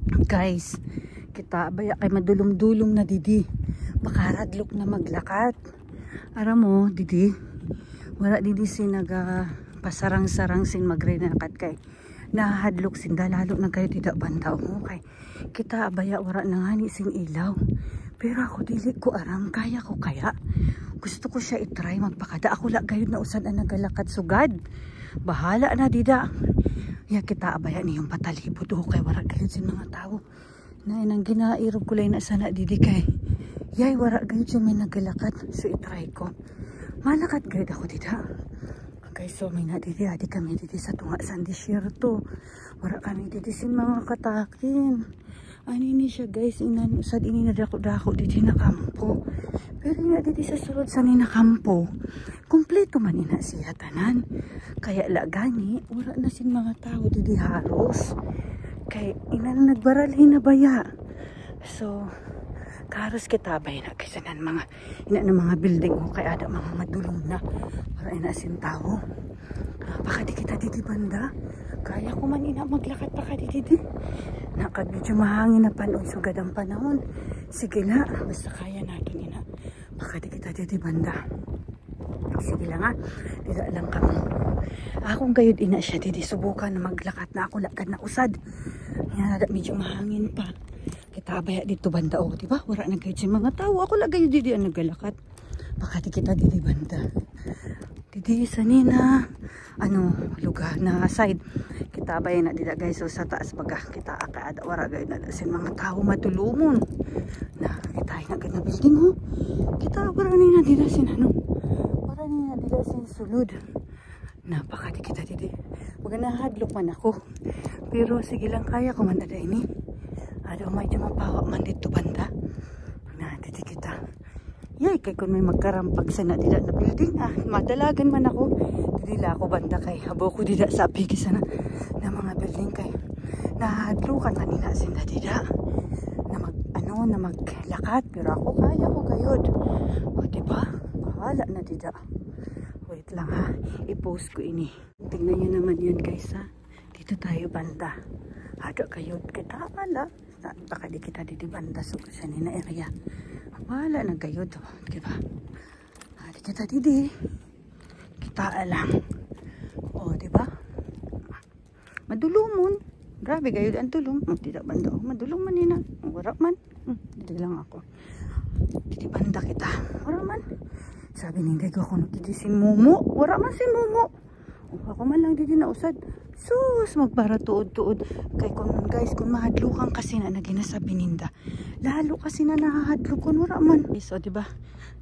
Guys, kita baya kay madulong-dulong na didi. Makaradlok na maglakat. Aram mo, didi. Wala didi sinaga pasarang-sarang sin magrinakat kay nahadlok sin dalalo na kayo tidak banda mo kay kita baya wala na ngani sin ilaw. Pero ako dili ko aram kaya ko kaya. Gusto ko siya itry magpakada. Ako la gayud na usad ang nagalakad sugad. Bahala na dida. Ya kita abaya niyong patalibod o kay wala gayud sin mga tao. Na nang ginairog kulay na sana didi kay. Yay wala gayud siya may nagalakad. So itry ko. Malakad gayud ako dida. Okay, so may na didi. Adi kami didi sa tunga san disyerto. Wala kami didi sin mga katakin. Ani ni siya guys, inan usad ini na dako-dako dito na kampo. Pero nga dito sa sulod sa ni na kampo, kumpleto man ina siya tanan. Kaya lagani, wala na sin mga tao dito halos. Kay ina na nagbaralhin na baya. So, karos kita bay na kasi nan mga ina na mga building o kaya ada mga madulong na para ina sin tao. Baka di kita dito banda. Kaya ko man ina maglakad pa ka dito. Nakad medyo mahangin na panon sugad ang panahon. Sige na, basta kaya natin ina. Baka di kita dito banda. Sige lang ha, dito lang kami. Akong gayud ina siya dito subukan na maglakad na ako lakad na usad. Yan, medyo mahangin pa. Kita abaya dito banda o, diba? Wala na gayud si mga tao. Ako lang gayud dito ang nagalakad. Baka di kita dito banda. Dito sa nina, lugar na side. Kita ba na dito guys, so sa taas baga kita akaada wara gayud na sin mga tao matulumon. Na kita na ganda building ho. Kita wara ni na dito sin wara ni na dito sin sulod. Napaka di kita dito. Wag na hadlok man ako. Pero sige lang kaya ko man ada ini. Ada medyo mapawa man dito banda. Na dito kita. Yay, kay kung may magkarampag sa na dida na building, madalagan man ako. Didila ako banda kay habo ko dida sa pigi sana na mga building kay nahadlukan kanina sin na dida na maglakad. Pero ako kaya ko gayod. O diba? Bahala na dida. Wait lang ha, i-post ko ini. Tingnan nyo naman yun guys ha. Dito tayo banda. Ada gayod kita ala. Baka di kita dito banda so sa nina area. Wala na gayod, diba? Di kita didi. Kita alam. O, diba? Madulumon. Grabe gayod ang tulong. Tidak banda. Madulong man nina. Wala man. Didi lang ako. Didi banda kita. Wala man. Sabi ninday ko ako didi sin Momo. Wala man sin Momo. Ako man lang didi na usad. Sus, magpara tuod-tuod. Kay guys, kung mahadlukan kasi na naginasabi ninda. Lalo kasi na nahahadlukan, wala man. So, diba?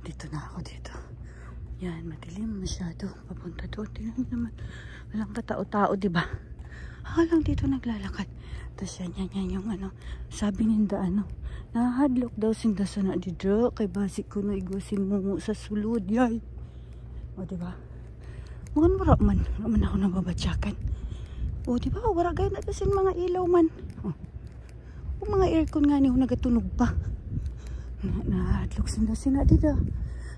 Dito na ako dito. Yan, madilim masyado. Papunta doon. Tingnan naman. Walang katao-tao, diba? Lang dito naglalakad. Tapos yan yung sabi ninda nahahadlok daw sinda sana dito. Kay basik ko na igusin mo sa sulod. Yay. O, diba? Mukhang wala man. Wala man ako nababatsakan. O, diba? Wala gaya na kasi mga ilaw man. O, mga aircon nga niyo nagatunog pa. Nahadlok sina dito.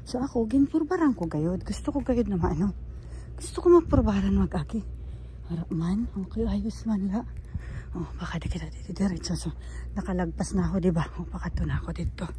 So, ako, ginpurbaran ko gayod. Gusto ko gayod na gusto ko magpurbaran mag-aki. Harap man. Okay, ayos man la. O, baka di kita dito diretso. So, nakalagpas na ako, diba? O, baka to na ako dito.